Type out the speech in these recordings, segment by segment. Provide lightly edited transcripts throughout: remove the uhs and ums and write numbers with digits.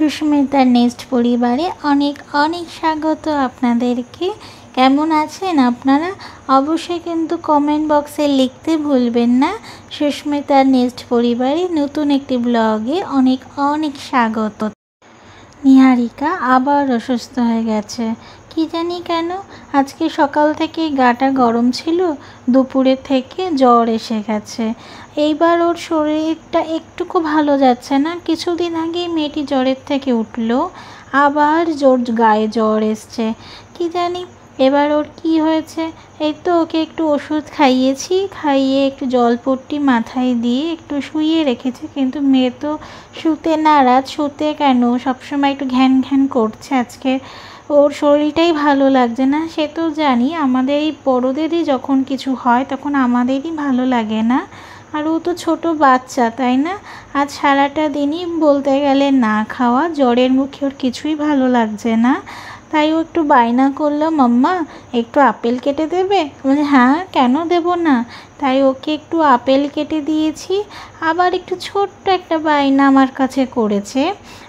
সুস্মিতার nest পরিবারে অনেক অনেক স্বাগত আপনাদেরকে। কেমন আছেন আপনারা? অবশ্যই কিন্তু কমেন্ট বক্সে লিখতে ভুলবেন না। সুস্মিতার নেস্ট পরিবারে নতুন একটি ব্লগে অনেক অনেক স্বাগত। নিহারিকা আবার অসুস্থ হয়ে গেছে, কি জানি কেন। আজকে সকাল থেকে গাটা গরম ছিল, দুপুরের থেকে জ্বর এসে গেছে। এইবার ওর শরীরটা একটুকু ভালো যাচ্ছে না। কিছুদিন আগেই মেয়েটি জ্বরের থেকে উঠলো, আবার জোর গায়ে জ্বর এসছে, কি জানি এবার ওর কি হয়েছে। এই তো ওকে একটু ওষুধ খাইয়েছি, খাইয়ে একটু জলপট্টি মাথায় দিয়ে একটু শুইয়ে রেখেছি, কিন্তু মেয়ে তো শুতে নারাজ। শুতে কেন, সবসময় একটু ঘ্যান ঘ্যান করছে। আজকে ওর শরীরটাই ভালো লাগছে না। সে তো জানি, আমাদের এই বড়োদেরই যখন কিছু হয় তখন আমাদেরই ভালো লাগে না। আর ও তো ছোট বাচ্চা, তাই না? আজ সারাটা দিনই বলতে গেলে না খাওয়া, জ্বরের মুখে ওর কিছুই ভালো লাগছে না। তাই ও একটু বায়না করলো, মাম্মা একটু আপেল কেটে দেবে? বলে হ্যাঁ, কেন দেব না। তাই ওকে একটু আপেল কেটে দিয়েছি। আবার একটু ছোট্ট একটা বায়না আমার কাছে করেছে,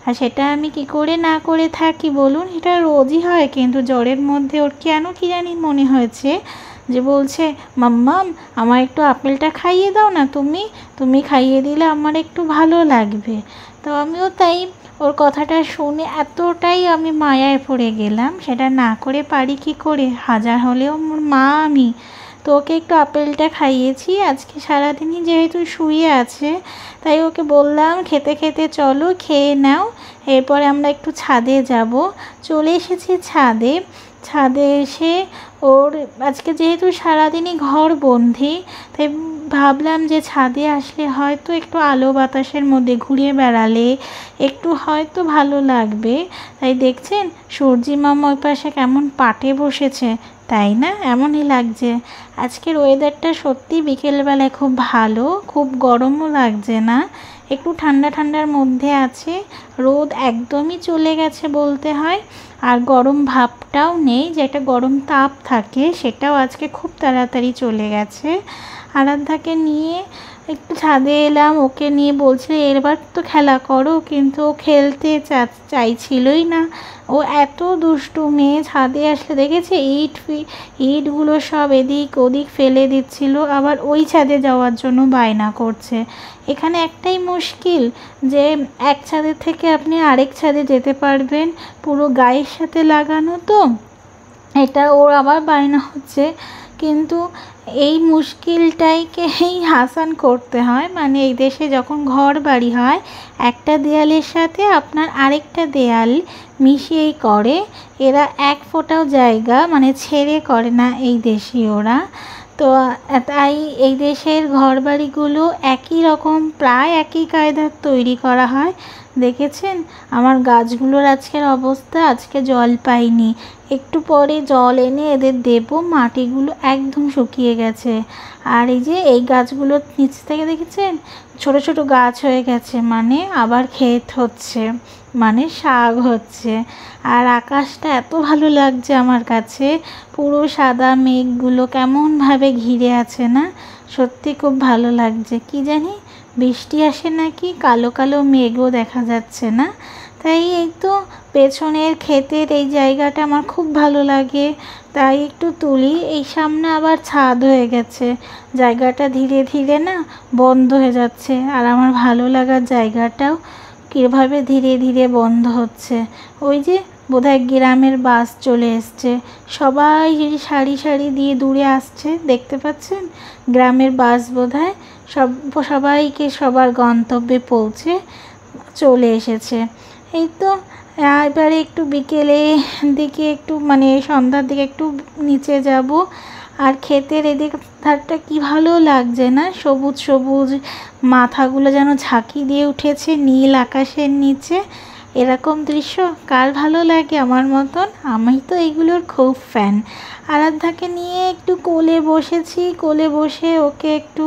আর সেটা আমি কি করে না করে থাকি বলুন? এটা রোজই হয়, কিন্তু জ্বরের মধ্যে ওর কেন কি জানি মনে হয়েছে যে বলছে, মাম্মাম আমার একটু আপেলটা খাইয়ে দাও না, তুমি খাইয়ে দিলে আমার একটু ভালো লাগবে। তো আমিও তাই ওর কথাটা শুনে এতটাই আমি মায়ায় পড়ে গেলাম, সেটা না করে পারি কি করে? হাজার হলেও মোর মা আমি। তো ওকে একটু আপেলটা খাইয়েছি। আজকে সারাদিনই যেহেতু শুয়ে আছে, তাই ওকে বললাম খেতে খেতে চলো, খেয়ে নাও, এরপরে আমরা একটু ছাদে যাব। চলে এসেছি ছাদে। ছাদে এসে ওর আজকে যেহেতু সারাদিনই ঘর বন্দি, তাই ভাবলাম যে ছাদে আসলে হয়তো একটু আলো বাতাসের মধ্যে ঘুরে বেড়ালে একটু হয়তো ভালো লাগবে। তাই দেখছেন সূর্যি মামা ওই পাশে কেমন পাটে বসেছে, তাই না? এমনই লাগছে। আজকের ওয়েদারটা সত্যি বিকেলবেলায় খুব ভালো, খুব গরমও লাগছে না, একটু ঠান্ডা ঠান্ডার মধ্যে আছে। রোদ একদমই চলে গেছে বলতে হয়, আর গরম ভাবটাও নেই, যে একটা গরম তাপ থাকে সেটাও আজকে খুব তাড়াতাড়ি চলে গেছে। আরাধ্যাকে নিয়ে একটু ছাদে এলাম, ওকে নিয়ে বলছে এবার তো খেলা করো, কিন্তু ও খেলতে চাইছিলই না। ও এত দুষ্টু মেয়ে, ছাদে আসলে দেখেছে ইটগুলো সব এদিক ওদিক ফেলে দিচ্ছিল, আবার ওই ছাদে যাওয়ার জন্য বায়না করছে। এখানে একটাই মুশকিল যে এক ছাদের থেকে আপনি আরেক ছাদে যেতে পারবেন, পুরো গায়ের সাথে লাগানো, তো এটা ওর আবার বায়না হচ্ছে। কিন্তু এই মুশকিলটাইকেই হাসান করতে হয়। মানে এই দেশে যখন ঘর বাড়ি হয়, একটা দেয়ালের সাথে আপনার আরেকটা দেয়াল মিশিয়েই করে। এরা এক ফোঁটাও জায়গা মানে ছেড়ে করে না এই দেশীয়রা। তো তাই এই দেশের ঘরবাড়িগুলো একই রকম, প্রায় একই কায়দার তৈরি করা হয়। দেখেছেন আমার গাছগুলোর আজকের অবস্থা? আজকে জল পাইনি, একটু পরে জল এনে এদের দেব। মাটিগুলো একদম শুকিয়ে গেছে। আর এই যে এই গাছগুলোর নিচ থেকে দেখেছেন ছোট ছোট গাছ হয়ে গেছে, মানে আবার ক্ষেত হচ্ছে, মানে শাক হচ্ছে। আর আকাশটা এত ভালো লাগছে আমার কাছে, পুরো সাদা মেঘগুলো কেমনভাবে ঘিরে আছে না, সত্যি খুব ভালো লাগছে। কি জানি বৃষ্টি আসে নাকি, কালো কালো মেঘও দেখা যাচ্ছে না। তাই এই তো পেছনের ক্ষেতের এই জায়গাটা আমার খুব ভালো লাগে, তাই একটু তুলি। এই সামনে আবার ছাদ হয়ে গেছে, জায়গাটা ধীরে ধীরে না বন্ধ হয়ে যাচ্ছে, আর আমার ভালো লাগার জায়গাটাও কীভাবে ধীরে ধীরে বন্ধ হচ্ছে। ওই যে বোধহয় গ্রামের বাস চলে এসছে, সবাই সারি সারি দিয়ে দূরে আসছে, দেখতে পাচ্ছেন? গ্রামের বাস বোধহয় সবাইকে সবার গন্তব্যে পৌঁছে চলে এসেছে। এই তো এবারে একটু বিকেলে দিকে একটু মানে সন্ধ্যার দিকে একটু নিচে যাব। আর ক্ষেতের এদিক ধারটা কি ভালো লাগছে না, সবুজ সবুজ, মাথাগুলো যেন ঝাঁকি দিয়ে উঠেছে নীল আকাশের নিচে। এরকম দৃশ্য কার ভালো লাগে আমার মতন? আমি তো এগুলোর খুব ফ্যান। আরাধ্যাকে নিয়ে একটু কোলে বসেছি, কোলে বসে ওকে একটু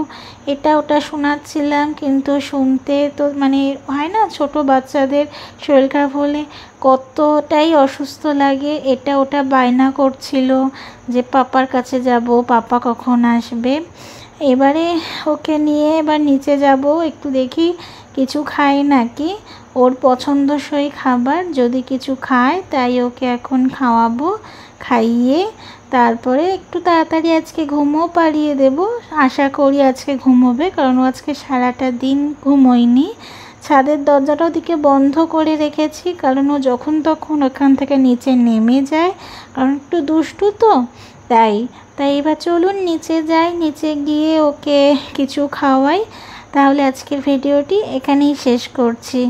এটা ওটা শোনাচ্ছিলাম, কিন্তু শুনতে তো মানে হয় না, ছোট বাচ্চাদের শরীর খারাপ হলে কতটাই অসুস্থ লাগে। এটা ওটা বায়না করছিল যে পাপার কাছে যাব, পাপা কখন আসবে। এবারে ওকে নিয়ে এবার নিচে যাব, একটু দেখি কিছু খায় নাকি, ওর পছন্দসই খাবার যদি কিছু খায়, তাই ওকে এখন খাওয়াবো। খাইয়ে তারপরে একটু তাড়াতাড়ি আজকে ঘুমও পাড়িয়ে দেব। আশা করি আজকে ঘুমোবে, কারণ ও আজকে সারাটা দিন ঘুমোয়নি। ছাদের দরজাটা ওদিকে বন্ধ করে রেখেছি, কারণ ও যখন তখন ওখান থেকে নিচে নেমে যায়, কারণ একটু দুষ্টু তো, তাই এবার চলুন নিচে যাই, নিচে গিয়ে ওকে কিছু খাওয়াই। তাহলে আজকের ভিডিওটি এখানেই শেষ করছি।